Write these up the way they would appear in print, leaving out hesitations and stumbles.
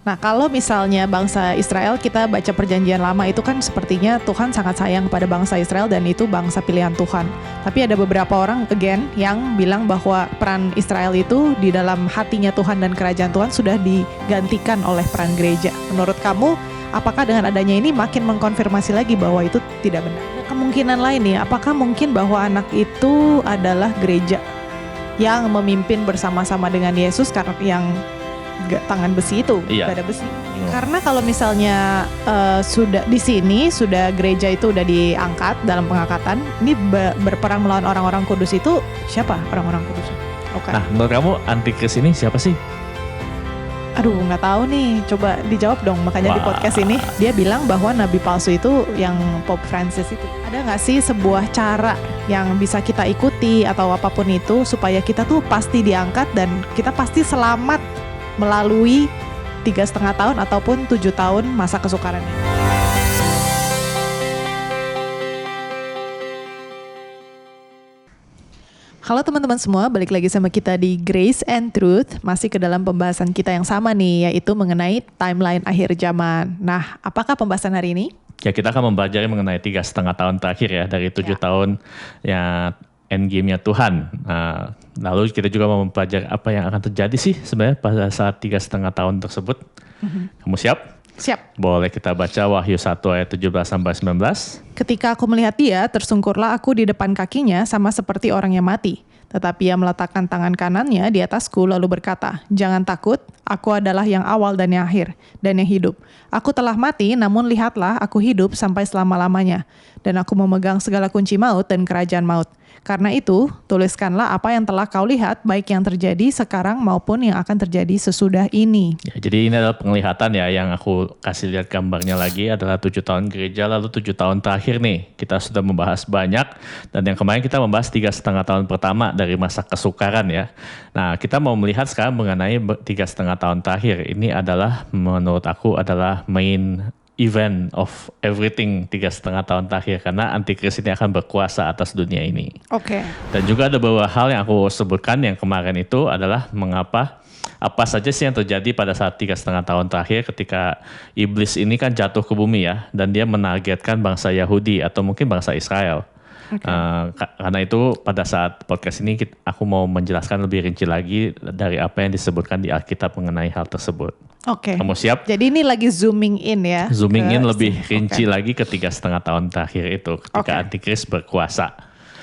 Nah, kalau misalnya bangsa Israel, kita baca perjanjian lama itu kan sepertinya Tuhan sangat sayang kepada bangsa Israel dan itu bangsa pilihan Tuhan. Tapi ada beberapa orang, again, yang bilang bahwa peran Israel itu di dalam hatinya Tuhan dan kerajaan Tuhan sudah digantikan oleh peran gereja. Menurut kamu, apakah dengan adanya ini makin mengkonfirmasi lagi bahwa itu tidak benar? Kemungkinan lain nih, apakah mungkin bahwa anak itu adalah gereja yang memimpin bersama-sama dengan Yesus karena yang tangan besi itu, ada besi. Karena kalau misalnya sudah di sini sudah gereja itu udah diangkat dalam pengangkatan, ini berperang melawan orang-orang kudus itu siapa orang-orang kudus? Okay. Nah, menurut kamu antikris ini siapa sih? Aduh, nggak tahu nih. Coba dijawab dong. Makanya di podcast ini dia bilang bahwa nabi palsu itu yang Pope Francis itu. Ada nggak sih sebuah cara yang bisa kita ikuti atau apapun itu supaya kita tuh pasti diangkat dan kita pasti selamat melalui 3,5 tahun ataupun 7 tahun masa kesukaran ini. Halo teman-teman semua, balik lagi sama kita di Grace and Truth. Masih ke dalam pembahasan kita yang sama nih, yaitu mengenai timeline akhir zaman. Nah, apakah pembahasan hari ini? Ya, kita akan mempelajari mengenai 3,5 tahun terakhir ya, dari 7 tahun ya endgame-nya Tuhan. Nah, lalu kita juga mau mempelajari apa yang akan terjadi sih sebenarnya pada saat 3,5 tahun tersebut. Kamu siap? Siap. Boleh kita baca Wahyu 1 ayat 17-19. Ketika aku melihat dia, tersungkurlah aku di depan kakinya sama seperti orang yang mati. Tetapi ia meletakkan tangan kanannya di atasku lalu berkata, "Jangan takut, aku adalah yang awal dan yang akhir, dan yang hidup. Aku telah mati, namun lihatlah aku hidup sampai selama-lamanya. Dan aku memegang segala kunci maut dan kerajaan maut. Karena itu, tuliskanlah apa yang telah kau lihat, baik yang terjadi sekarang maupun yang akan terjadi sesudah ini." Ya, jadi ini adalah penglihatan ya, yang aku kasih lihat gambarnya lagi adalah 7 tahun gereja, lalu 7 tahun terakhir nih. Kita sudah membahas banyak, dan yang kemarin kita membahas 3,5 tahun pertama dari masa kesukaran ya. Nah, kita mau melihat sekarang mengenai 3,5 tahun terakhir. Ini adalah menurut aku adalah main event of everything 3,5 tahun terakhir, karena antikris ini akan berkuasa atas dunia ini. Oke. Dan juga ada beberapa hal yang aku sebutkan yang kemarin itu adalah apa saja sih yang terjadi pada saat 3,5 tahun terakhir ketika iblis ini kan jatuh ke bumi ya, dan dia menargetkan bangsa Yahudi atau mungkin bangsa Israel. Karena itu pada saat podcast ini aku mau menjelaskan lebih rinci lagi dari apa yang disebutkan di Alkitab mengenai hal tersebut. Oke. Kamu siap? Jadi ini lagi zooming in ya. Zooming in lebih rinci lagi ke 3,5 tahun terakhir itu ketika antikris berkuasa.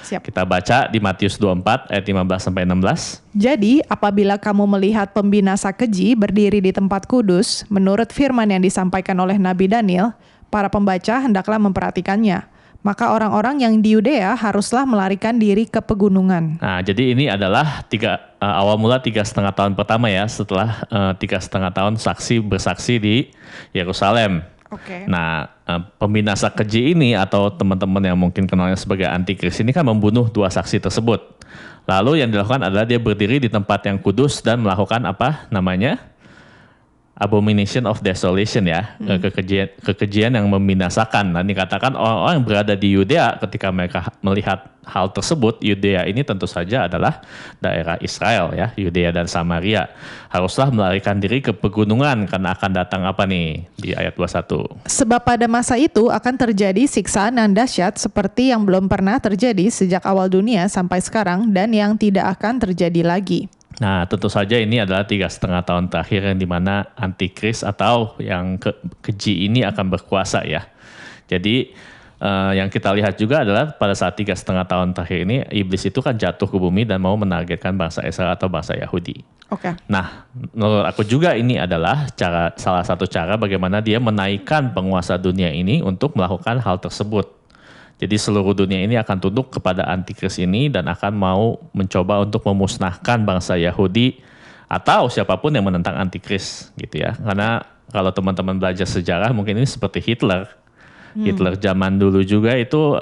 Siap. Kita baca di Matius 24 ayat 15-16. Jadi apabila kamu melihat pembinasa keji berdiri di tempat kudus, menurut firman yang disampaikan oleh Nabi Daniel, para pembaca hendaklah memperhatikannya. Maka orang-orang yang di Yudea haruslah melarikan diri ke pegunungan. Nah, jadi ini adalah awal mula 3,5 tahun pertama ya, setelah 3,5 tahun bersaksi di Yerusalem. Oke. Nah, pembinasa keji ini atau teman-teman yang mungkin kenalnya sebagai antikris ini kan membunuh 2 saksi tersebut. Lalu yang dilakukan adalah dia berdiri di tempat yang kudus dan melakukan apa namanya? Abomination of desolation ya, kekejian yang membinasakan. Dan dikatakan orang-orang yang berada di Yudea ketika mereka melihat hal tersebut, Yudea ini tentu saja adalah daerah Israel ya, Yudea dan Samaria. Haruslah melarikan diri ke pegunungan karena akan datang apa nih di ayat 21. Sebab pada masa itu akan terjadi siksaan yang dahsyat seperti yang belum pernah terjadi sejak awal dunia sampai sekarang dan yang tidak akan terjadi lagi. Nah, tentu saja ini adalah 3,5 tahun terakhir yang dimana antikris atau yang keji ini akan berkuasa ya. Jadi yang kita lihat juga adalah pada saat 3,5 tahun terakhir ini, iblis itu kan jatuh ke bumi dan mau menargetkan bangsa Israel atau bangsa Yahudi. Oke. Nah, menurut aku juga ini adalah salah satu cara bagaimana dia menaikkan penguasa dunia ini untuk melakukan hal tersebut. Jadi seluruh dunia ini akan tunduk kepada antikris ini dan akan mau mencoba untuk memusnahkan bangsa Yahudi atau siapapun yang menentang antikris gitu ya. Karena kalau teman-teman belajar sejarah mungkin ini seperti Hitler. Hitler zaman dulu juga itu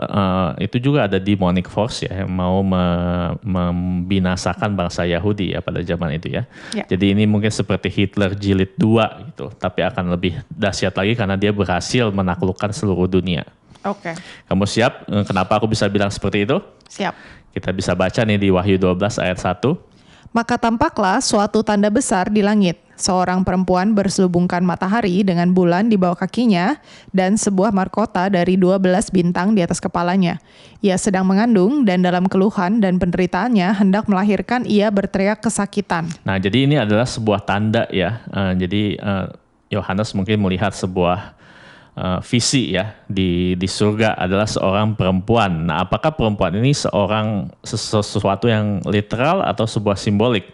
juga ada demonic force ya yang mau membinasakan bangsa Yahudi ya pada zaman itu ya. Jadi ini mungkin seperti Hitler jilid 2 gitu, tapi akan lebih dahsyat lagi karena dia berhasil menaklukkan seluruh dunia. Oke. Kamu siap? Kenapa aku bisa bilang seperti itu? Siap. Kita bisa baca nih di Wahyu 12 ayat 1. Maka tampaklah suatu tanda besar di langit, seorang perempuan berselubungkan matahari dengan bulan di bawah kakinya dan sebuah mahkota dari 12 bintang di atas kepalanya. Ia sedang mengandung dan dalam keluhan dan penderitaannya hendak melahirkan ia berteriak kesakitan. Nah, jadi ini adalah sebuah tanda ya. Jadi Yohanes mungkin melihat sebuah visi ya di surga adalah seorang perempuan. Nah, apakah perempuan ini sesuatu yang literal atau sebuah simbolik?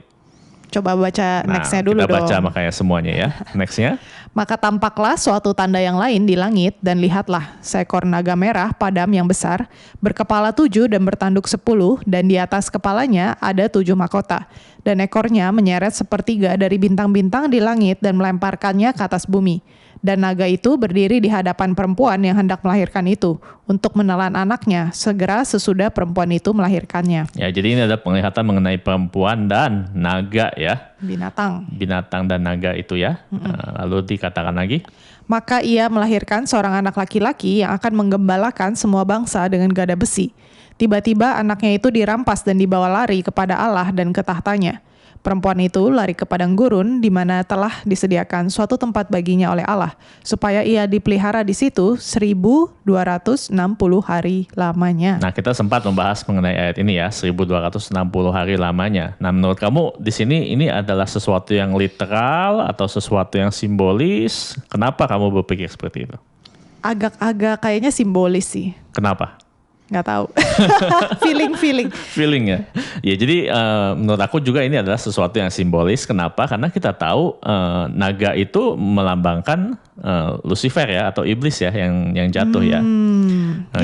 Coba baca nextnya dulu kita dong. baca makanya semuanya ya. Nextnya. Maka tampaklah suatu tanda yang lain di langit dan lihatlah seekor naga merah padam yang besar berkepala 7 dan bertanduk 10 dan di atas kepalanya ada 7 mahkota dan ekornya menyeret sepertiga dari bintang-bintang di langit dan melemparkannya ke atas bumi. Dan naga itu berdiri di hadapan perempuan yang hendak melahirkan itu untuk menelan anaknya segera sesudah perempuan itu melahirkannya. Ya, jadi ini ada penglihatan mengenai perempuan dan naga ya. Binatang dan naga itu ya. Lalu dikatakan lagi. Maka ia melahirkan seorang anak laki-laki yang akan menggembalakan semua bangsa dengan gada besi. Tiba-tiba anaknya itu dirampas dan dibawa lari kepada Allah dan ke tahtanya. Perempuan itu lari ke padang gurun di mana telah disediakan suatu tempat baginya oleh Allah, supaya ia dipelihara di situ 1260 hari lamanya. Nah, kita sempat membahas mengenai ayat ini ya, 1260 hari lamanya. Nah, menurut kamu di sini ini adalah sesuatu yang literal atau sesuatu yang simbolis? Kenapa kamu berpikir seperti itu? Agak-agak kayaknya simbolis sih. Kenapa? Nggak tahu. Feeling ya. Ya, jadi menurut aku juga ini adalah sesuatu yang simbolis. Kenapa? Karena kita tahu naga itu melambangkan Lucifer ya atau iblis ya yang jatuh ya.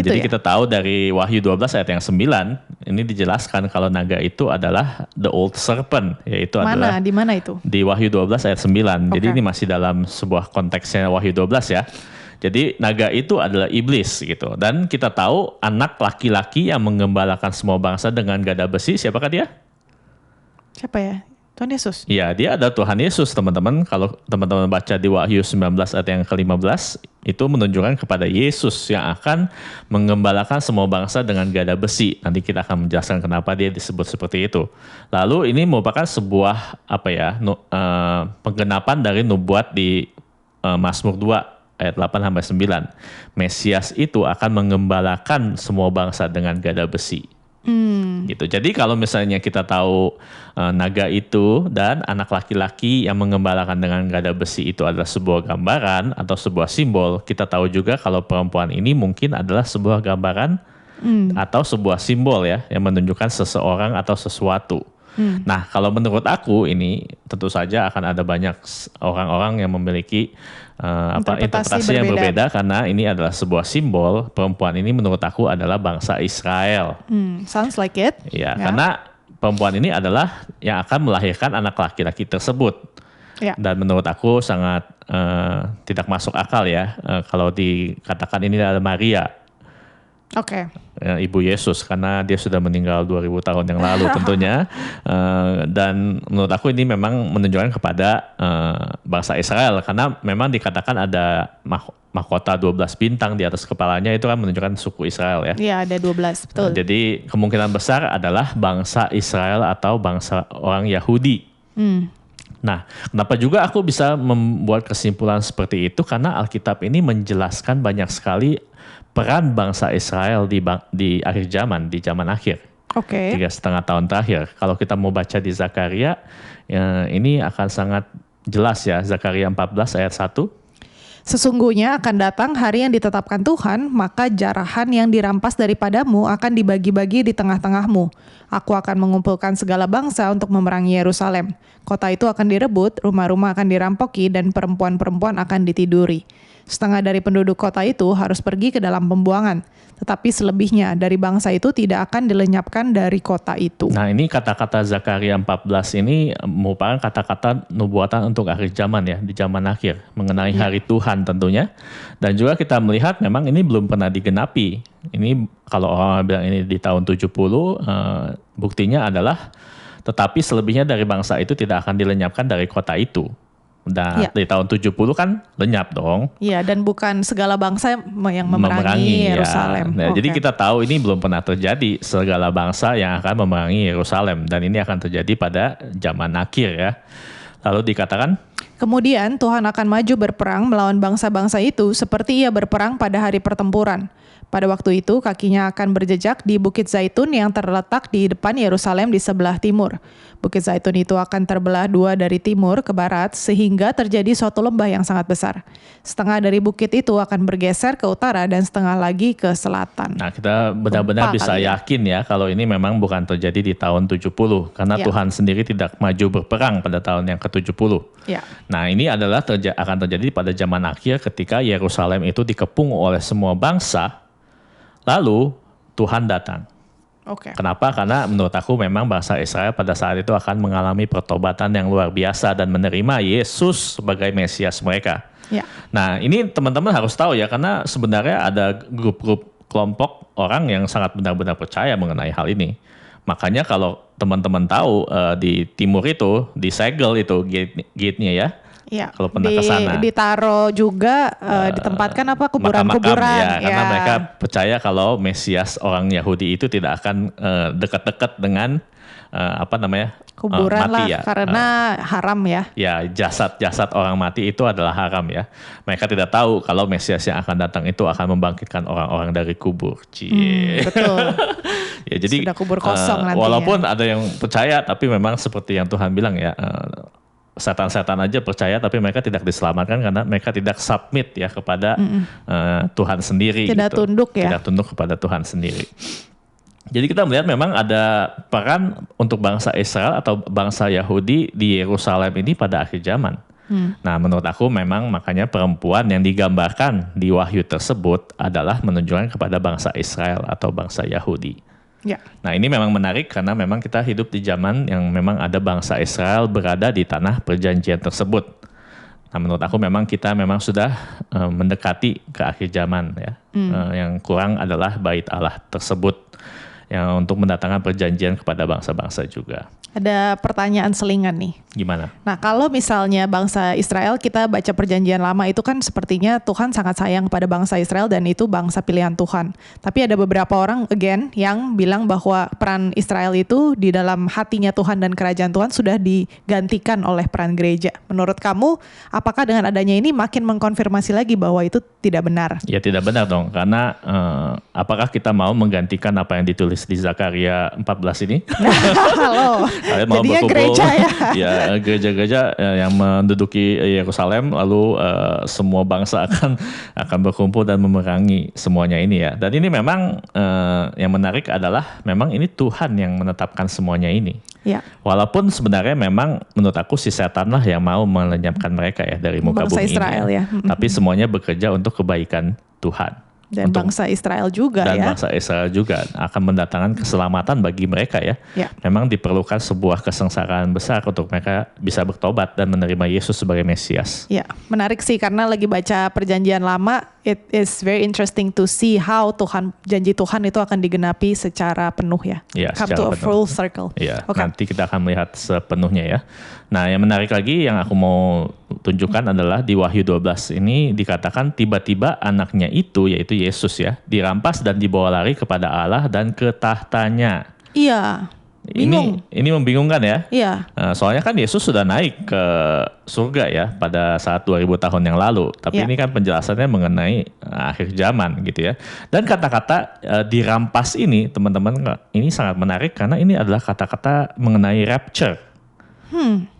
Gitu jadi ya? kita tahu dari Wahyu 12 ayat yang 9 ini dijelaskan kalau naga itu adalah the old serpent, yaitu adalah di mana itu? Di Wahyu 12 ayat 9. Jadi Okay. ini masih dalam sebuah konteksnya Wahyu 12 ya. Jadi naga itu adalah iblis gitu. Dan kita tahu anak laki-laki yang menggembalakan semua bangsa dengan gada besi, siapakah dia? Siapa ya? Tuhan Yesus. Iya, dia ada Tuhan Yesus, teman-teman. Kalau teman-teman baca di Wahyu 19 ayat yang ke-15, itu menunjukkan kepada Yesus yang akan menggembalakan semua bangsa dengan gada besi. Nanti kita akan menjelaskan kenapa dia disebut seperti itu. Lalu ini merupakan sebuah penggenapan dari nubuat di Mazmur 2 ayat 8-9. Mesias itu akan menggembalakan semua bangsa dengan gada besi. Gitu. Jadi kalau misalnya kita tahu naga itu dan anak laki-laki yang menggembalakan dengan gada besi itu adalah sebuah gambaran atau sebuah simbol, kita tahu juga kalau perempuan ini mungkin adalah sebuah gambaran atau sebuah simbol ya yang menunjukkan seseorang atau sesuatu. Nah, kalau menurut aku ini tentu saja akan ada banyak orang-orang yang memiliki interpretasi yang berbeda karena ini adalah sebuah simbol. Perempuan ini menurut aku adalah bangsa Israel. Sounds like it. Ya, karena perempuan ini adalah yang akan melahirkan anak laki-laki tersebut. Ya. Dan menurut aku sangat tidak masuk akal ya kalau dikatakan ini adalah Maria. Oke. Ibu Yesus karena dia sudah meninggal 2000 tahun yang lalu tentunya. Dan menurut aku ini memang menunjukkan kepada bangsa Israel karena memang dikatakan ada mahkota 12 bintang di atas kepalanya, itu kan menunjukkan suku Israel ya. Iya, ada 12, betul. Jadi kemungkinan besar adalah bangsa Israel atau bangsa orang Yahudi. Nah, kenapa juga aku bisa membuat kesimpulan seperti itu? Karena Alkitab ini menjelaskan banyak sekali peran bangsa Israel di akhir zaman, di zaman akhir. Oke. 3,5 tahun terakhir. Kalau kita mau baca di Zakaria, ini akan sangat jelas ya. Zakaria 14 ayat 1. Sesungguhnya akan datang hari yang ditetapkan Tuhan, maka jarahan yang dirampas daripadamu akan dibagi-bagi di tengah-tengahmu. Aku akan mengumpulkan segala bangsa untuk memerangi Yerusalem. Kota itu akan direbut, rumah-rumah akan dirampoki, dan perempuan-perempuan akan ditiduri. Setengah dari penduduk kota itu harus pergi ke dalam pembuangan, tetapi selebihnya dari bangsa itu tidak akan dilenyapkan dari kota itu. Nah, ini kata-kata Zakaria 14 ini merupakan kata-kata nubuatan untuk akhir zaman ya, di zaman akhir, mengenai hari Tuhan tentunya. Dan juga kita melihat memang ini belum pernah digenapi. Ini kalau orang bilang ini di tahun 70, buktinya adalah tetapi selebihnya dari bangsa itu tidak akan dilenyapkan dari kota itu. Dan di tahun 70 kan lenyap dong. Iya, dan bukan segala bangsa yang memerangi Yerusalem. Ya. Nah, jadi kita tahu ini belum pernah terjadi segala bangsa yang akan memerangi Yerusalem. Dan ini akan terjadi pada zaman akhir ya. Lalu dikatakan? Kemudian Tuhan akan maju berperang melawan bangsa-bangsa itu seperti ia berperang pada hari pertempuran. Pada waktu itu kakinya akan berjejak di Bukit Zaitun yang terletak di depan Yerusalem di sebelah timur. Bukit Zaitun itu akan terbelah dua dari timur ke barat sehingga terjadi suatu lembah yang sangat besar. Setengah dari bukit itu akan bergeser ke utara dan setengah lagi ke selatan. Nah, kita benar-benar Gempa bisa kali ya. yakin ya kalau ini memang bukan terjadi di tahun 70 karena Ya. Tuhan sendiri tidak maju berperang pada tahun yang ke-70. Ya. Nah, ini adalah akan terjadi pada zaman akhir ketika Yerusalem itu dikepung oleh semua bangsa. Lalu Tuhan datang. Oke. Kenapa? Karena menurut aku memang bangsa Israel pada saat itu akan mengalami pertobatan yang luar biasa dan menerima Yesus sebagai Mesias mereka. Ya. Nah, ini teman-teman harus tahu ya, karena sebenarnya ada grup-grup kelompok orang yang sangat benar-benar percaya mengenai hal ini. Makanya kalau teman-teman tahu di timur itu, di segel itu gate-nya ya. Ya, Kalau pernah ke sana. ditaruh juga ditempatkan apa Makam-makam, kuburan-kuburan. ya, karena mereka percaya kalau Mesias orang Yahudi itu tidak akan dekat-dekat dengan kuburan mati lah ya. karena haram ya. Ya, jasad-jasad orang mati itu adalah haram ya. Mereka tidak tahu kalau Mesias yang akan datang itu akan membangkitkan orang-orang dari kubur. Cie. Betul. Ya, jadi Sudah kubur kosong nantinya. walaupun ada yang percaya, tapi memang seperti yang Tuhan bilang ya, setan-setan aja percaya, tapi mereka tidak diselamatkan karena mereka tidak submit ya kepada Tuhan sendiri. Tidak gitu. tunduk ya. Tidak tunduk kepada Tuhan sendiri. Jadi kita melihat memang ada peran untuk bangsa Israel atau bangsa Yahudi di Yerusalem ini pada akhir zaman. Nah, menurut aku memang makanya perempuan yang digambarkan di Wahyu tersebut adalah menunjukkan kepada bangsa Israel atau bangsa Yahudi. Ya. Nah, ini memang menarik karena memang kita hidup di zaman yang memang ada bangsa Israel berada di tanah perjanjian tersebut. Nah, menurut aku memang kita memang sudah mendekati ke akhir zaman ya. Yang kurang adalah bait Allah tersebut yang untuk mendatangkan perjanjian kepada bangsa-bangsa juga. Ada pertanyaan selingan nih. Gimana? Nah, kalau misalnya bangsa Israel, kita baca perjanjian lama itu kan sepertinya Tuhan sangat sayang kepada bangsa Israel dan itu bangsa pilihan Tuhan. Tapi ada beberapa orang, again, yang bilang bahwa peran Israel itu di dalam hatinya Tuhan dan kerajaan Tuhan sudah digantikan oleh peran gereja. Menurut kamu, apakah dengan adanya ini makin mengkonfirmasi lagi bahwa itu tidak benar? Ya tidak benar dong, karena apakah kita mau menggantikan apa yang ditulis di Zakaria 14 ini? Halo. Kalian mau Jadinya berkumpul, gereja ya. ya gereja-gereja yang menduduki Yerusalem, lalu semua bangsa akan berkumpul dan memerangi semuanya ini ya. Dan ini memang yang menarik adalah memang ini Tuhan yang menetapkan semuanya ini. Ya. Walaupun sebenarnya memang menurut aku si setan lah yang mau melenyapkan mereka ya dari muka Bangsa bumi Israel ini. ya. Tapi semuanya bekerja untuk kebaikan Tuhan. Dan bangsa Israel juga dan ya. bangsa Israel juga akan mendatangkan keselamatan bagi mereka ya. Ya. Memang diperlukan sebuah kesengsaraan besar untuk mereka bisa bertobat dan menerima Yesus sebagai Mesias. Ya, menarik sih karena lagi baca perjanjian lama, it is very interesting to see how janji Tuhan itu akan digenapi secara penuh ya. Ya, Come secara to a penuh. full circle. Ya, Oke. nanti kita akan melihat sepenuhnya ya. Nah, yang menarik lagi yang aku mau tunjukkan adalah di Wahyu 12 ini dikatakan tiba-tiba anaknya itu, yaitu Yesus ya, dirampas dan dibawa lari kepada Allah dan ke tahtanya. Iya. Bingung. Ini membingungkan ya. Iya. Soalnya kan Yesus sudah naik ke surga ya pada saat 2000 tahun yang lalu. Tapi Ya. ini kan penjelasannya mengenai akhir zaman gitu ya. Dan kata-kata dirampas ini teman-teman, ini sangat menarik karena ini adalah kata-kata mengenai rapture.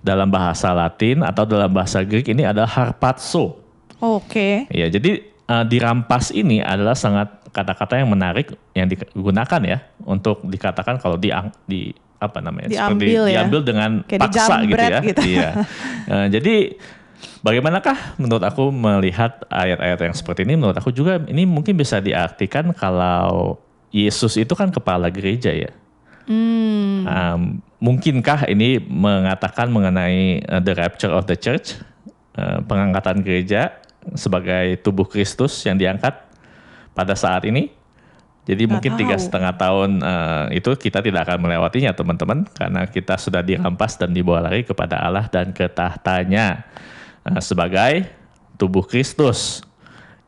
Dalam bahasa Latin atau dalam bahasa Greek ini adalah harpazo. Oke. Ya, jadi dirampas ini adalah sangat kata-kata yang menarik yang digunakan ya untuk dikatakan kalau seperti Diambil ya. diambil dengan Kayak paksa gitu dijambret ya. gitu. Iya. Jadi bagaimanakah menurut aku melihat ayat-ayat yang seperti ini? Menurut aku juga ini mungkin bisa diartikan kalau Yesus itu kan kepala gereja ya. Mungkinkah ini mengatakan mengenai the rapture of the church, pengangkatan gereja sebagai tubuh Kristus yang diangkat pada saat ini? Jadi mungkin 3,5 tahun itu kita tidak akan melewatinya teman-teman, karena kita sudah dirampas dan dibawa lari kepada Allah dan ke tahtanya sebagai tubuh Kristus.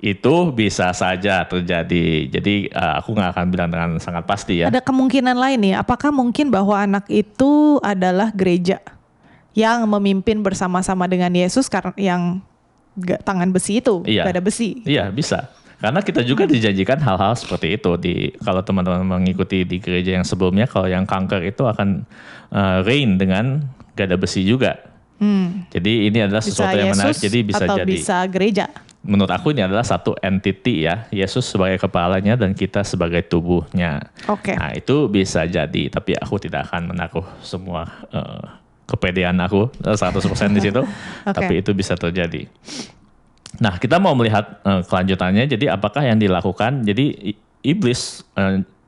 Itu bisa saja terjadi. Jadi aku nggak akan bilang dengan sangat pasti ya. Ada kemungkinan lain nih. Apakah mungkin bahwa anak itu adalah gereja? yang memimpin bersama-sama dengan Yesus karena yang tangan besi itu, Iya. gak ada besi. Iya, bisa. Karena kita juga dijanjikan hal-hal seperti itu kalau teman-teman mengikuti di gereja yang sebelumnya, kalau yang kanker itu akan reign dengan gada besi juga. Jadi ini adalah sesuatu yang menarik. Jadi bisa atau jadi. bisa gereja. Menurut aku ini adalah satu entity ya. Yesus sebagai kepalanya dan kita sebagai tubuhnya. Oke. Nah itu bisa jadi. Tapi aku tidak akan menaruh semua kepedean aku 100% di situ. Oke. Tapi itu bisa terjadi. Nah, kita mau melihat kelanjutannya. Jadi apakah yang dilakukan? Jadi iblis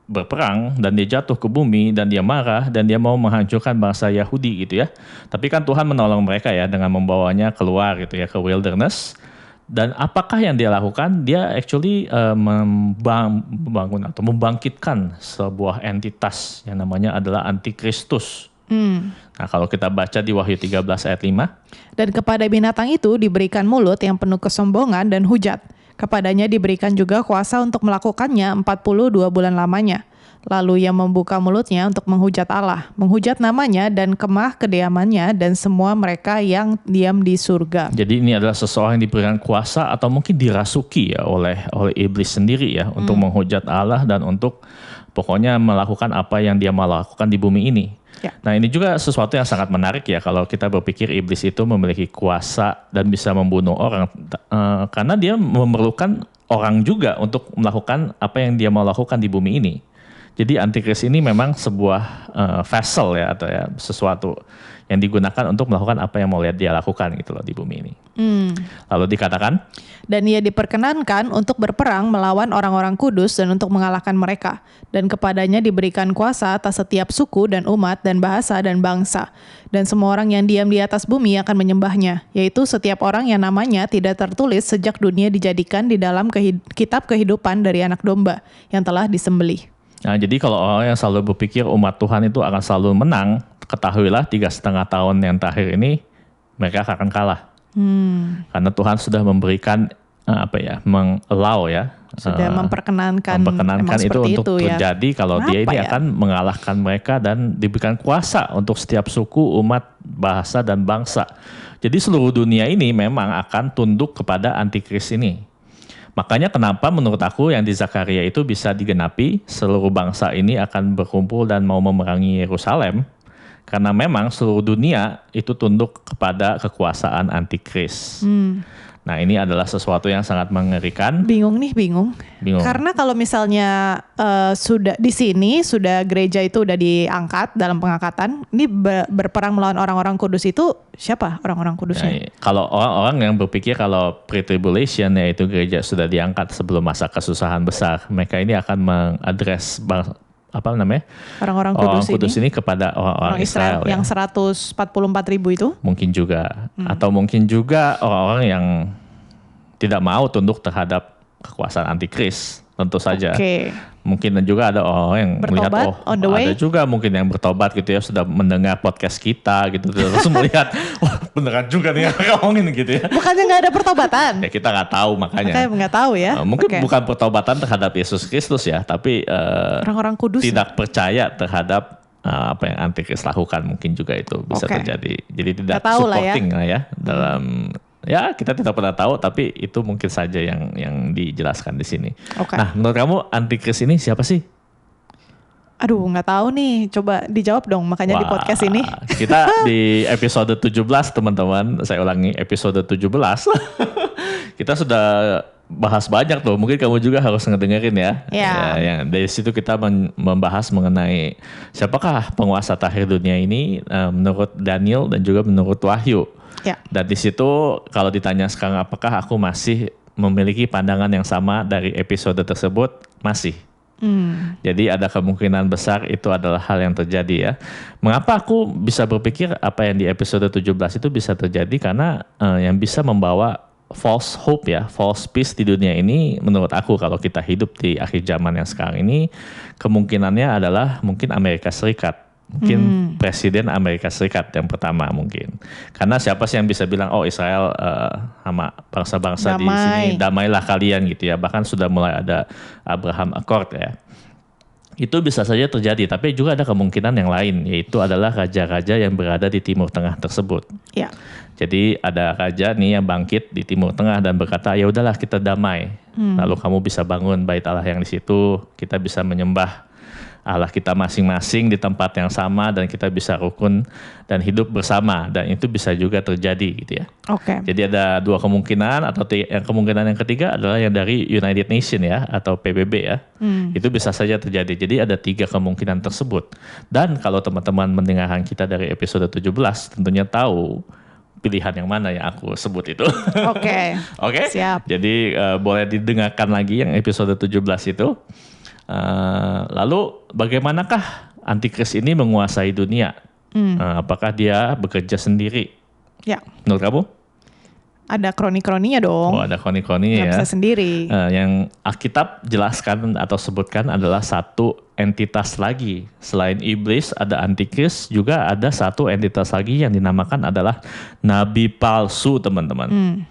berperang dan dia jatuh ke bumi dan dia marah dan dia mau menghancurkan bangsa Yahudi gitu ya. Tapi kan Tuhan menolong mereka ya dengan membawanya keluar gitu ya ke wilderness. Dan apakah yang dia lakukan? Dia actually membangun atau membangkitkan sebuah entitas yang namanya adalah Antikristus. Nah, kalau kita baca di Wahyu 13 ayat 5. Dan kepada binatang itu diberikan mulut yang penuh kesombongan dan hujat. Kepadanya diberikan juga kuasa untuk melakukannya 42 bulan lamanya. Lalu ia membuka mulutnya untuk menghujat Allah, menghujat namanya dan kemah kediamannya dan semua mereka yang diam di surga. Jadi ini adalah seseorang yang diberikan kuasa atau mungkin dirasuki ya oleh iblis sendiri ya untuk menghujat Allah dan untuk pokoknya melakukan apa yang dia mau lakukan di bumi ini. Ya. Nah ini juga sesuatu yang sangat menarik ya kalau kita berpikir iblis itu memiliki kuasa dan bisa membunuh orang karena dia memerlukan orang juga untuk melakukan apa yang dia mau lakukan di bumi ini. Jadi antikris ini memang sebuah vessel ya atau ya sesuatu yang digunakan untuk melakukan apa yang mau lihat dia lakukan gitu loh di bumi ini. Lalu dikatakan dan ia diperkenankan untuk berperang melawan orang-orang kudus dan untuk mengalahkan mereka. Dan kepadanya diberikan kuasa atas setiap suku dan umat dan bahasa dan bangsa. Dan semua orang yang diam di atas bumi akan menyembahnya, yaitu setiap orang yang namanya tidak tertulis sejak dunia dijadikan di dalam kitab kehidupan dari anak domba yang telah disembelih. Nah, jadi kalau orang yang selalu berpikir umat Tuhan itu akan selalu menang, ketahuilah 3,5 tahun yang terakhir ini mereka akan kalah. Karena Tuhan sudah memberikan mengallow ya. Sudah memperkenankan itu untuk ya. terjadi kalau dia ini akan mengalahkan mereka dan diberikan kuasa untuk setiap suku, umat, bahasa, dan bangsa. Jadi seluruh dunia ini memang akan tunduk kepada antikris ini. Makanya kenapa menurut aku yang di Zakaria itu bisa digenapi, seluruh bangsa ini akan berkumpul dan mau memerangi Yerusalem. Karena memang seluruh dunia itu tunduk kepada kekuasaan antikris. Nah ini adalah sesuatu yang sangat mengerikan. Bingung. Karena kalau misalnya sudah di sini sudah gereja itu udah diangkat dalam pengangkatan, ini berperang melawan orang-orang kudus itu siapa orang-orang kudusnya? Nah, kalau orang-orang yang berpikir kalau pre-tribulation yaitu gereja sudah diangkat sebelum masa kesusahan besar, mereka ini akan mengadres orang-orang kudus ini kepada orang Israel yang 144.000 itu mungkin juga atau mungkin juga orang-orang yang tidak mau tunduk terhadap kekuasaan antikris tentu saja. Mungkin juga ada orang yang bertobat, melihat ada juga mungkin yang bertobat gitu ya sudah mendengar podcast kita gitu terus melihat wah beneran juga nih ngomongin gitu ya. Bukannya nggak ada pertobatan? Ya kita nggak tahu makanya nggak tahu ya. Mungkin bukan pertobatan terhadap Yesus Kristus ya, tapi orang-orang kudus tidak percaya terhadap apa yang antikris lakukan mungkin juga itu bisa terjadi. Jadi tidak supporting lah ya dalam ya kita tidak pernah tahu, tapi itu mungkin saja yang dijelaskan di sini. Nah, menurut kamu antikris ini siapa sih? Aduh, nggak tahu nih. Coba dijawab dong. Makanya di podcast ini kita di episode 17 teman-teman. Saya ulangi episode 17. Kita sudah bahas banyak tuh. Mungkin kamu juga harus ngedengerin ya. Yang dari situ kita membahas mengenai siapakah penguasa terakhir dunia ini menurut Daniel dan juga menurut Wahyu. Dan di situ kalau ditanya sekarang apakah aku masih memiliki pandangan yang sama dari episode tersebut? Masih. Jadi ada kemungkinan besar itu adalah hal yang terjadi ya. Mengapa aku bisa berpikir apa yang di episode 17 itu bisa terjadi? Karena yang bisa membawa false hope ya, false peace di dunia ini menurut aku kalau kita hidup di akhir zaman yang sekarang ini kemungkinannya adalah mungkin Amerika Serikat. Mungkin Presiden Amerika Serikat yang pertama mungkin. Karena siapa sih yang bisa bilang Israel sama bangsa-bangsa di sini damailah kalian gitu ya. Bahkan sudah mulai ada Abraham Accord ya. Itu bisa saja terjadi, tapi juga ada kemungkinan yang lain, yaitu adalah raja-raja yang berada di Timur Tengah tersebut. Ya. Jadi ada raja nih yang bangkit di Timur Tengah dan berkata, ya udahlah kita damai. Lalu kamu bisa bangun bait Allah yang di situ, kita bisa menyembah Allah kita masing-masing di tempat yang sama dan kita bisa rukun dan hidup bersama, dan itu bisa juga terjadi gitu ya. Oke. Jadi ada dua kemungkinan, atau yang kemungkinan yang ketiga adalah yang dari United Nation ya, atau PBB ya. Itu bisa saja terjadi. Jadi ada 3 kemungkinan tersebut. Dan kalau teman-teman mendengarkan kita dari episode 17 tentunya tahu pilihan yang mana yang aku sebut itu. Oke. Oke? Siap. Jadi boleh didengarkan lagi yang episode 17 itu. Lalu bagaimanakah antikris ini menguasai dunia? Apakah dia bekerja sendiri? Ya. Menurut kamu? Ada kroni-kroninya dong. Oh, ada kroni-kroninya Nggak ya. bisa sendiri. Yang Alkitab jelaskan atau sebutkan adalah satu entitas lagi. Selain iblis ada antikris, juga ada satu entitas lagi yang dinamakan adalah nabi palsu, teman-teman.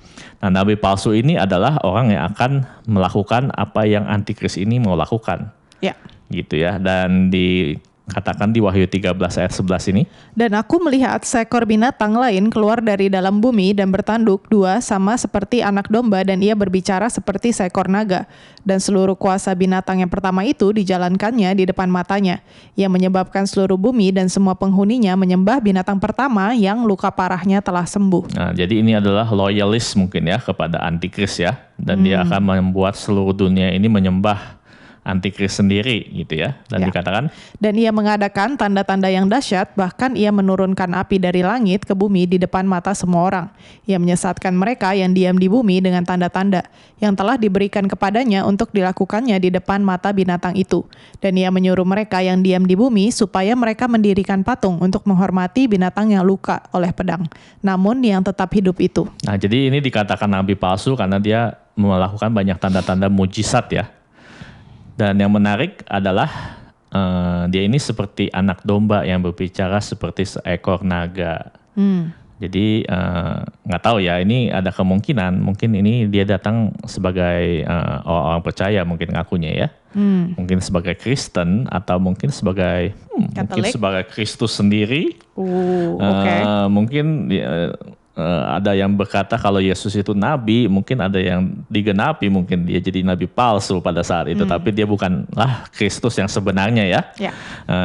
Nah, nabi palsu ini adalah orang yang akan melakukan apa yang antikris ini mau lakukan. Ya. Gitu ya. Dan dikatakan di Wahyu 13 ayat 11 ini. Dan aku melihat seekor binatang lain keluar dari dalam bumi dan bertanduk 2 sama seperti anak domba, dan ia berbicara seperti seekor naga. Dan seluruh kuasa binatang yang pertama itu dijalankannya di depan matanya. Ia menyebabkan seluruh bumi dan semua penghuninya menyembah binatang pertama yang luka parahnya telah sembuh. Nah, jadi ini adalah loyalis mungkin ya kepada antikris ya. Dan dia akan membuat seluruh dunia ini menyembah antikris sendiri gitu ya. Dan dikatakan, dan ia mengadakan tanda-tanda yang dahsyat, bahkan ia menurunkan api dari langit ke bumi di depan mata semua orang. Ia menyesatkan mereka yang diam di bumi dengan tanda-tanda yang telah diberikan kepadanya untuk dilakukannya di depan mata binatang itu. Dan ia menyuruh mereka yang diam di bumi supaya mereka mendirikan patung untuk menghormati binatang yang luka oleh pedang, namun yang tetap hidup itu. Nah, jadi ini dikatakan nabi palsu karena dia melakukan banyak tanda-tanda mujizat ya. Dan yang menarik adalah dia ini seperti anak domba yang berbicara seperti seekor naga. Jadi nggak tahu ya, ini ada kemungkinan mungkin ini dia datang sebagai orang percaya, mungkin ngakunya ya. Mungkin sebagai Kristen atau mungkin sebagai Kristus sendiri. Mungkin ada yang berkata kalau Yesus itu nabi, mungkin ada yang digenapi, mungkin dia jadi nabi palsu pada saat itu, tapi dia bukanlah Kristus yang sebenarnya ya.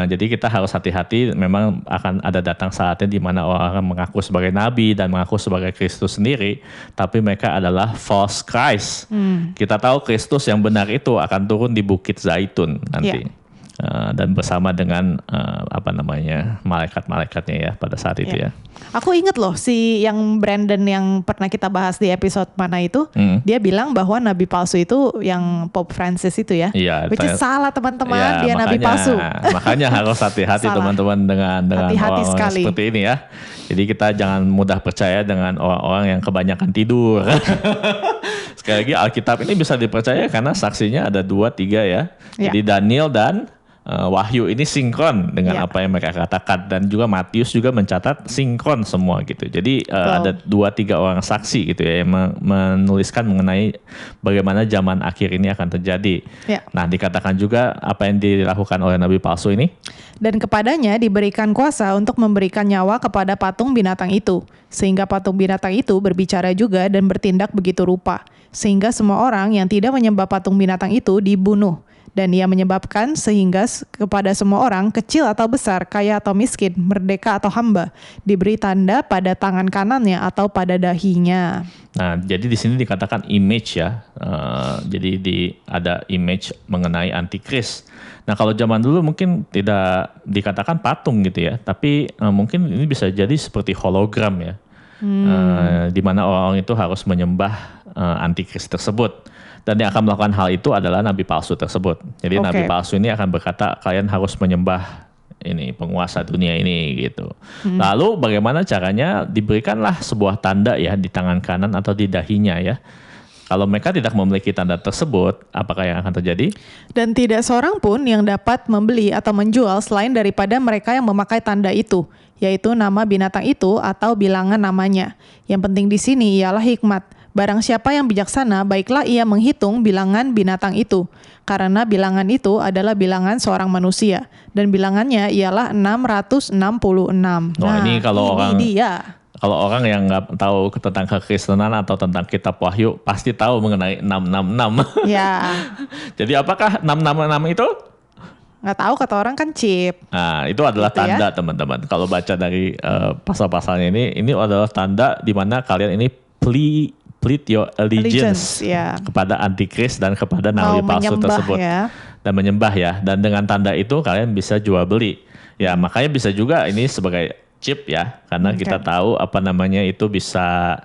Jadi kita harus hati-hati, memang akan ada datang saatnya di mana orang mengaku sebagai nabi dan mengaku sebagai Kristus sendiri, tapi mereka adalah false Christ. Kita tahu Kristus yang benar itu akan turun di Bukit Zaitun nanti. Dan bersama dengan malaikat-malaikatnya ya pada saat itu ya. Aku inget loh si yang Brandon yang pernah kita bahas di episode mana itu, dia bilang bahwa nabi palsu itu yang Pope Francis itu ya. Which is salah teman-teman, dia nabi palsu. Makanya harus hati-hati teman-teman dengan orang-orang seperti ini ya. Jadi kita jangan mudah percaya dengan orang-orang yang kebanyakan tidur. Sekali lagi Alkitab ini bisa dipercaya karena saksinya ada 2-3 ya. Jadi Daniel dan Wahyu ini sinkron dengan apa yang mereka katakan, dan juga Matius juga mencatat sinkron semua gitu. Jadi ada 2-3 orang saksi gitu ya yang menuliskan mengenai bagaimana zaman akhir ini akan terjadi. Nah, dikatakan juga apa yang dilakukan oleh nabi palsu ini. Dan kepadanya diberikan kuasa untuk memberikan nyawa kepada patung binatang itu, sehingga patung binatang itu berbicara juga dan bertindak begitu rupa, sehingga semua orang yang tidak menyembah patung binatang itu dibunuh. Dan ia menyebabkan sehingga kepada semua orang, kecil atau besar, kaya atau miskin, merdeka atau hamba, diberi tanda pada tangan kanannya atau pada dahinya. Nah, jadi di sini dikatakan image ya. Jadi ada image mengenai antikris. Nah, kalau zaman dulu mungkin tidak dikatakan patung gitu ya, tapi mungkin ini bisa jadi seperti hologram ya. Di mana orang-orang itu harus menyembah antikris tersebut. Dan yang akan melakukan hal itu adalah nabi palsu tersebut. Jadi nabi palsu ini akan berkata, kalian harus menyembah ini penguasa dunia ini gitu. Lalu bagaimana caranya? Diberikanlah sebuah tanda ya di tangan kanan atau di dahinya ya. Kalau mereka tidak memiliki tanda tersebut, apakah yang akan terjadi? Dan tidak seorang pun yang dapat membeli atau menjual selain daripada mereka yang memakai tanda itu, yaitu nama binatang itu atau bilangan namanya. Yang penting di sini ialah hikmat. barang siapa yang bijaksana, baiklah ia menghitung bilangan binatang itu. Karena bilangan itu adalah bilangan seorang manusia. Dan bilangannya ialah 666. Ini kalau dia. Kalau orang yang nggak tahu tentang kekristenan atau tentang kitab Wahyu, pasti tahu mengenai 666. Ya. Jadi apakah 666 itu? Nggak tahu, kata orang kan chip. Nah, itu adalah Gitu tanda teman-teman. Kalau baca dari pasal-pasalnya ini adalah tanda di mana kalian ini plead your allegiance ya. kepada antikris dan kepada nabi palsu tersebut. Ya. Dan menyembah ya. Dan dengan tanda itu kalian bisa jual beli. Ya, makanya bisa juga ini sebagai chip ya. Karena kita tahu apa namanya itu bisa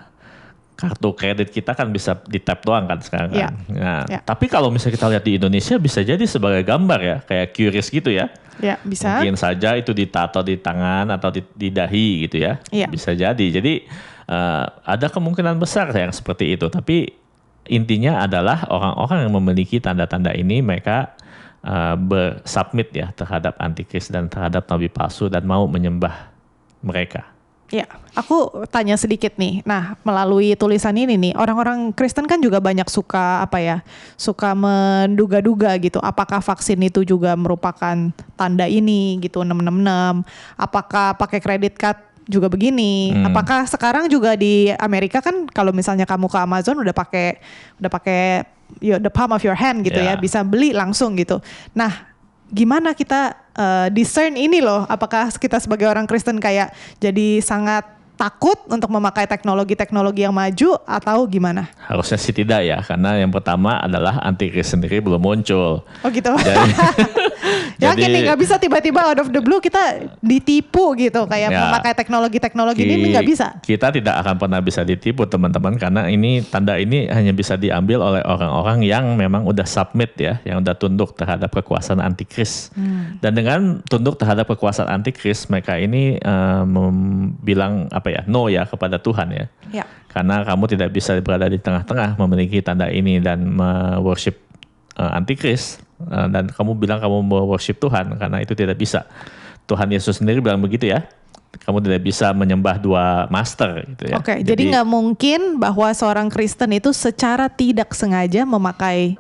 kartu kredit kita kan bisa di tap doang kan sekarang kan. Nah, tapi kalau misalnya kita lihat di Indonesia bisa jadi sebagai gambar ya, kayak QRIS gitu ya. Ya, bisa. Mungkin saja itu ditato di tangan atau di dahi gitu ya. Bisa jadi. Jadi ada kemungkinan besar yang seperti itu. Tapi intinya adalah orang-orang yang memiliki tanda-tanda ini mereka bersubmit ya terhadap antikris dan terhadap nabi palsu dan mau menyembah mereka. Ya, aku tanya sedikit nih. Nah, melalui tulisan ini nih, orang-orang Kristen kan juga banyak suka suka menduga-duga gitu. Apakah vaksin itu juga merupakan tanda ini gitu 666? Apakah pakai credit card juga begini? Apakah sekarang juga di Amerika kan kalau misalnya kamu ke Amazon udah pakai the palm of your hand gitu ya, bisa beli langsung gitu. Nah, gimana kita discern ini loh, apakah kita sebagai orang Kristen kayak jadi sangat takut untuk memakai teknologi-teknologi yang maju atau gimana? Harusnya sih tidak ya, karena yang pertama adalah antikris sendiri belum muncul. Oh gitu. Yakin nih nggak bisa tiba-tiba out of the blue kita ditipu gitu kayak memakai teknologi-teknologi ini nggak bisa. Kita tidak akan pernah bisa ditipu teman-teman karena tanda ini hanya bisa diambil oleh orang-orang yang memang udah submit ya, yang udah tunduk terhadap kekuasaan antikris. Dan dengan tunduk terhadap kekuasaan antikris mereka ini bilang no ya kepada Tuhan ya. Karena kamu tidak bisa berada di tengah-tengah memiliki tanda ini dan worship antikris. Dan kamu bilang kamu worship Tuhan karena itu tidak bisa. Tuhan Yesus sendiri bilang begitu ya. Kamu tidak bisa menyembah dua master gitu ya. Oke, jadi nggak mungkin bahwa seorang Kristen itu secara tidak sengaja memakai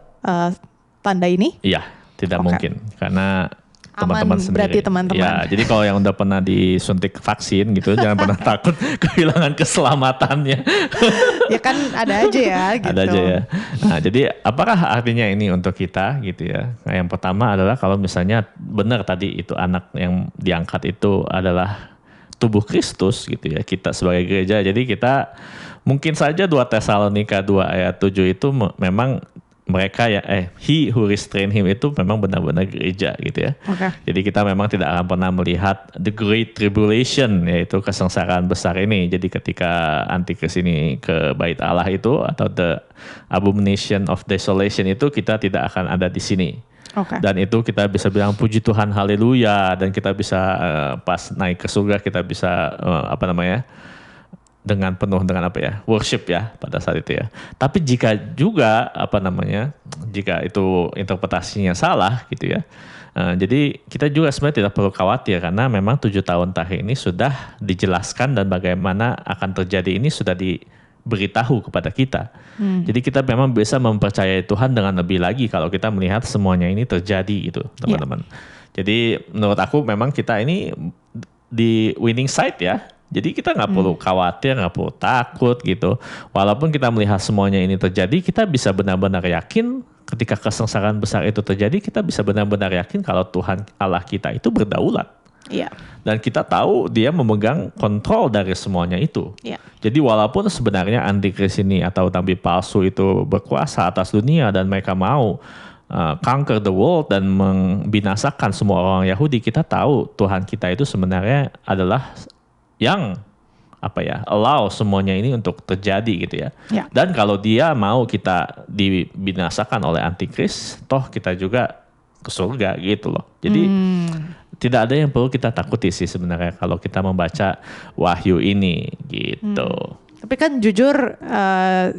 tanda ini? Iya, tidak mungkin karena teman-teman sendiri. Berarti teman-teman. Ya, jadi kalau yang udah pernah disuntik vaksin gitu, jangan pernah takut kehilangan keselamatannya. Ya kan ada aja ya gitu. Ada aja ya. Nah, jadi apakah artinya ini untuk kita gitu ya? Nah, yang pertama adalah kalau misalnya benar tadi itu anak yang diangkat itu adalah tubuh Kristus gitu ya. Kita sebagai gereja. Jadi kita mungkin saja 2 Tesalonika 2 ayat 7 itu memang mereka he who restrain him itu memang benar-benar gereja gitu ya. Jadi kita memang tidak akan pernah melihat the great tribulation, yaitu kesengsaraan besar ini. Jadi ketika antikris ini ke bait Allah itu atau the abomination of desolation itu kita tidak akan ada di sini. Dan itu kita bisa bilang puji Tuhan haleluya, dan kita bisa pas naik ke surga kita bisa dengan penuh dengan worship ya pada saat itu ya. Tapi jika juga jika itu interpretasinya salah gitu ya. Jadi kita juga sebenarnya tidak perlu khawatir karena memang 7 tahun terakhir ini sudah dijelaskan dan bagaimana akan terjadi ini sudah diberitahu kepada kita. Jadi kita memang bisa mempercayai Tuhan dengan lebih lagi kalau kita melihat semuanya ini terjadi gitu teman-teman. Jadi menurut aku memang kita ini di winning side ya. Jadi kita nggak perlu khawatir, nggak perlu takut gitu. Walaupun kita melihat semuanya ini terjadi, kita bisa benar-benar yakin ketika kesengsaraan besar itu terjadi, kita bisa benar-benar yakin kalau Tuhan Allah kita itu berdaulat. Dan kita tahu dia memegang kontrol dari semuanya itu. Jadi walaupun sebenarnya antikris ini atau nabi palsu itu berkuasa atas dunia dan mereka mau conquer the world dan membinasakan semua orang Yahudi, kita tahu Tuhan kita itu sebenarnya adalah yang allow semuanya ini untuk terjadi gitu ya. Dan kalau dia mau kita dibinasakan oleh antikris, toh kita juga ke surga gitu loh. Jadi tidak ada yang perlu kita takuti sih sebenarnya kalau kita membaca Wahyu ini gitu. Tapi kan jujur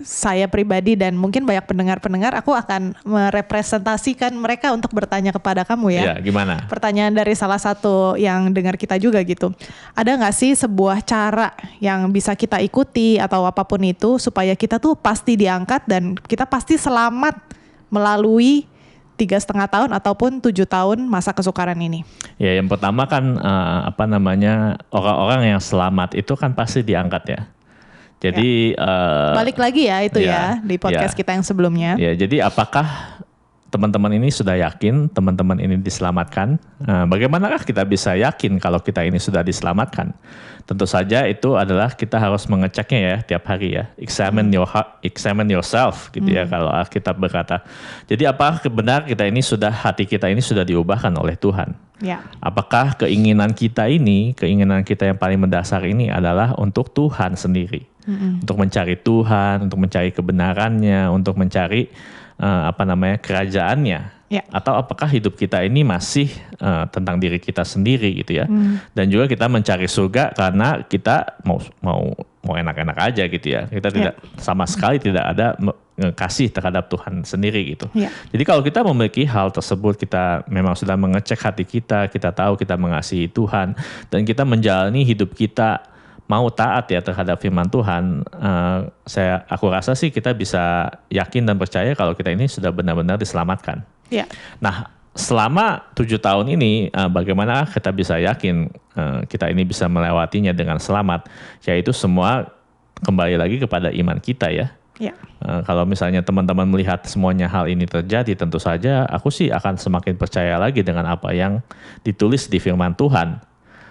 saya pribadi dan mungkin banyak pendengar-pendengar, aku akan merepresentasikan mereka untuk bertanya kepada kamu ya. Iya, gimana? Pertanyaan dari salah satu yang dengar kita juga gitu. Ada gak sih sebuah cara yang bisa kita ikuti atau apapun itu supaya kita tuh pasti diangkat dan kita pasti selamat melalui 3,5 tahun ataupun 7 tahun masa kesukaran ini? Ya, yang pertama kan orang-orang yang selamat itu kan pasti diangkat ya. Jadi balik lagi ya itu ya di podcast kita yang sebelumnya. Ya, jadi apakah teman-teman ini sudah yakin teman-teman ini diselamatkan? Bagaimanakah kita bisa yakin kalau kita ini sudah diselamatkan? Tentu saja itu adalah kita harus mengeceknya ya tiap hari ya. Examine your heart, examine yourself gitu ya kalau Alkitab berkata. Jadi apakah benar hati kita ini sudah diubahkan oleh Tuhan? Ya. Apakah keinginan kita yang paling mendasar ini adalah untuk Tuhan sendiri? Untuk mencari Tuhan, untuk mencari kebenarannya, untuk mencari kerajaannya, atau apakah hidup kita ini masih tentang diri kita sendiri gitu ya? Dan juga kita mencari surga karena kita mau enak-enak aja gitu ya. Kita tidak sama sekali tidak ada kasih terhadap Tuhan sendiri gitu. Jadi kalau kita memiliki hal tersebut, kita memang sudah mengecek hati kita tahu kita mengasihi Tuhan dan kita menjalani hidup kita mau taat ya terhadap firman Tuhan, aku rasa sih kita bisa yakin dan percaya kalau kita ini sudah benar-benar diselamatkan. Ya. Nah, selama 7 tahun ini bagaimana kita bisa yakin kita ini bisa melewatinya dengan selamat? Yaitu semua kembali lagi kepada iman kita ya. Ya. Kalau misalnya teman-teman melihat semuanya hal ini terjadi, tentu saja aku sih akan semakin percaya lagi dengan apa yang ditulis di firman Tuhan.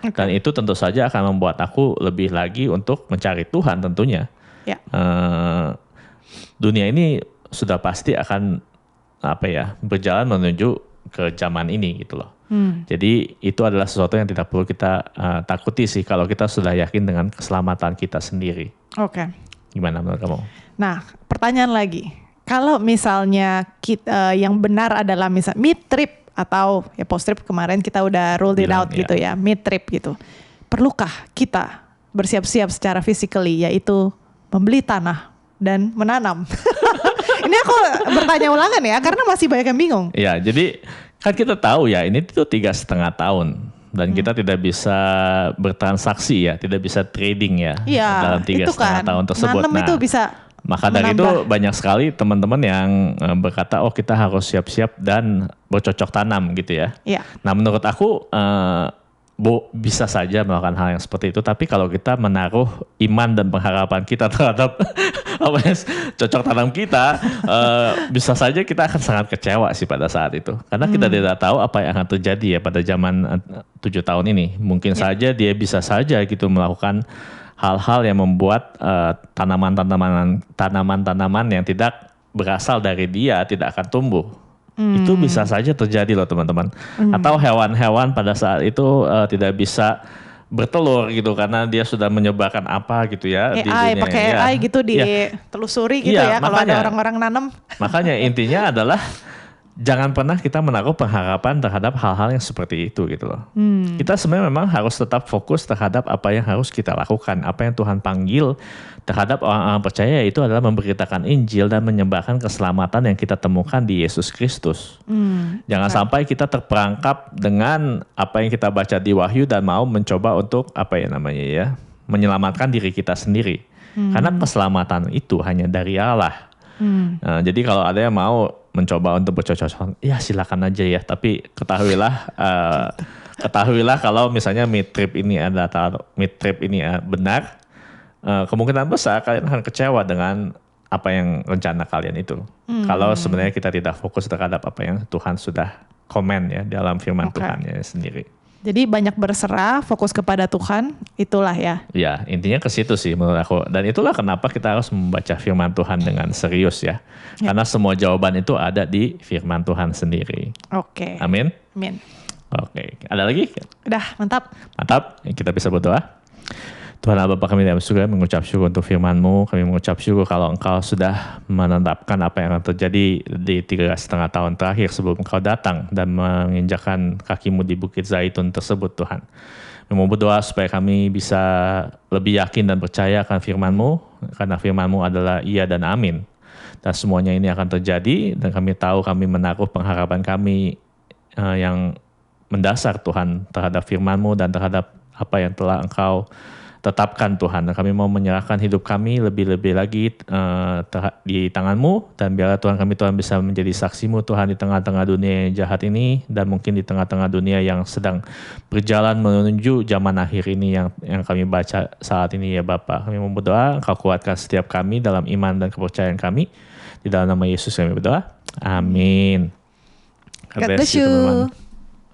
Dan itu tentu saja akan membuat aku lebih lagi untuk mencari Tuhan tentunya. Ya. Dunia ini sudah pasti akan berjalan menuju ke zaman ini gitu loh. Jadi itu adalah sesuatu yang tidak perlu kita takuti sih kalau kita sudah yakin dengan keselamatan kita sendiri. Oke. Gimana menurut kamu? Nah, pertanyaan lagi. Kalau misalnya yang benar adalah mid trip atau ya post trip kemarin kita udah rolled it out gitu ya, mid trip gitu. Perlukah kita bersiap-siap secara physically, yaitu membeli tanah dan menanam? Ini aku bertanya ulangan ya, karena masih banyak yang bingung. Ya, jadi kan kita tahu ya ini tuh 3,5 tahun. Dan kita tidak bisa bertransaksi ya, tidak bisa trading ya dalam 3,5 tahun tersebut. Nanam itu bisa maka dari itu banyak sekali teman-teman yang berkata, oh kita harus siap-siap dan bercocok tanam gitu ya. Nah menurut aku bisa saja melakukan hal yang seperti itu. Tapi kalau kita menaruh iman dan pengharapan kita terhadap cocok tanam kita, bisa saja kita akan sangat kecewa sih pada saat itu. Karena kita tidak tahu apa yang akan terjadi ya pada zaman 7 tahun ini. Mungkin saja dia bisa saja gitu melakukan hal-hal yang membuat tanaman-tanaman yang tidak berasal dari dia tidak akan tumbuh. Itu bisa saja terjadi loh teman-teman. Atau hewan-hewan pada saat itu tidak bisa bertelur gitu karena dia sudah menyebarkan apa gitu ya di dunia. Pakai AI gitu ditelusuri gitu ya kalau ada orang-orang nanam. Makanya intinya adalah jangan pernah kita menaruh pengharapan terhadap hal-hal yang seperti itu gitu loh. Kita sebenarnya memang harus tetap fokus terhadap apa yang harus kita lakukan. Apa yang Tuhan panggil terhadap orang-orang percaya itu adalah memberitakan Injil dan menyebarkan keselamatan yang kita temukan di Yesus Kristus. Jangan sampai kita terperangkap dengan apa yang kita baca di Wahyu dan mau mencoba untuk menyelamatkan diri kita sendiri. Karena keselamatan itu hanya dari Allah. Jadi kalau ada yang mau mencoba untuk bercocok, ya silakan aja ya. Tapi ketahuilah kalau misalnya mid trip ini benar, kemungkinan besar kalian akan kecewa dengan apa yang rencana kalian itu. Kalau sebenarnya kita tidak fokus terhadap apa yang Tuhan sudah komen ya dalam firman Tuhannya sendiri. Jadi banyak berserah, fokus kepada Tuhan, itulah ya. Ya, intinya ke situ sih menurut aku. Dan itulah kenapa kita harus membaca firman Tuhan dengan serius ya. Karena semua jawaban itu ada di firman Tuhan sendiri. Oke. Amin? Amin. Oke, ada lagi? Udah, mantap. Mantap, kita bisa berdoa. Tuhan Allah Bapa kami dalam surga mengucap syukur untuk firman-Mu. Kami mengucap syukur kalau Engkau sudah menetapkan apa yang akan terjadi di 3,5 tahun terakhir sebelum Engkau datang dan menginjakkan kaki-Mu di Bukit Zaitun tersebut Tuhan. Kami mau berdoa supaya kami bisa lebih yakin dan percaya akan firman-Mu, karena firman-Mu adalah iya dan amin. Dan semuanya ini akan terjadi, dan kami tahu kami menaruh pengharapan kami yang mendasar Tuhan terhadap firman-Mu dan terhadap apa yang telah Engkau tetapkan Tuhan. Dan kami mau menyerahkan hidup kami lebih-lebih lagi di tangan-Mu, dan biarlah Tuhan kami Tuhan bisa menjadi saksi-Mu Tuhan di tengah-tengah dunia yang jahat ini, dan mungkin di tengah-tengah dunia yang sedang berjalan menuju zaman akhir ini yang kami baca saat ini ya Bapa. Kami mau berdoa, Engkau kuatkan setiap kami dalam iman dan kepercayaan kami. Di dalam nama Yesus kami berdoa. Amin. God bless you. Teman-teman.